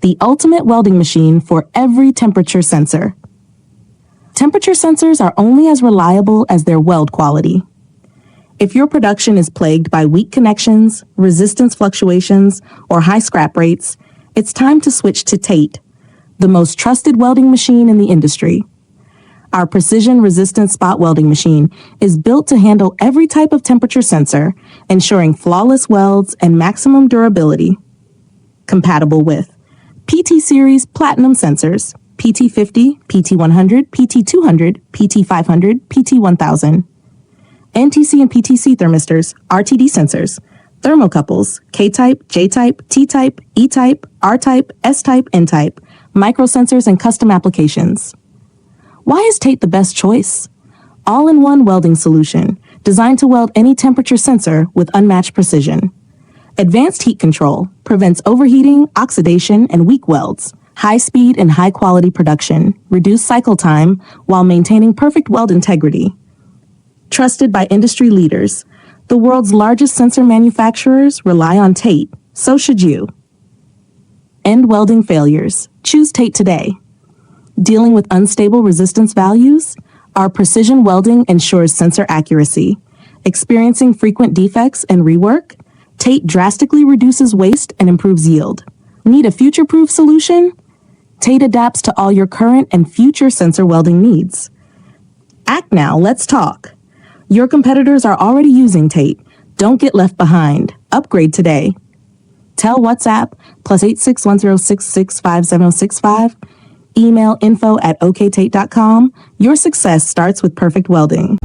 the ultimate welding machine for every temperature sensor. Temperature sensors are only as reliable as their weld quality. If your production is plagued by weak connections, resistance fluctuations, or high scrap rates, it's time to switch to TATE, the most trusted welding machine in the industry. Our precision-resistant spot welding machine is built to handle every type of temperature sensor, ensuring flawless welds and maximum durability. Compatible with PT Series Platinum sensors, PT50, PT100, PT200, PT500, PT1000. NTC and PTC thermistors, RTD sensors, thermocouples, K-type, J-type, T-type, E-type, R-type, S-type, N-type, microsensors, and custom applications. Why is TATE the best choice? All-in-one welding solution, designed to weld any temperature sensor with unmatched precision. Advanced heat control prevents overheating, oxidation, and weak welds. High speed and high quality production, reduced cycle time while maintaining perfect weld integrity. Trusted by industry leaders, the world's largest sensor manufacturers rely on TATE, so should you. End welding failures. Choose TATE today. Dealing with unstable resistance values? Our precision welding ensures sensor accuracy. Experiencing frequent defects and rework? TATE drastically reduces waste and improves yield. Need a future-proof solution? TATE adapts to all your current and future sensor welding needs. Act now, let's talk. Your competitors are already using TATE. Don't get left behind. Upgrade today. Tell WhatsApp +86 1066 57065. Email info@oktate.com. Your success starts with perfect welding.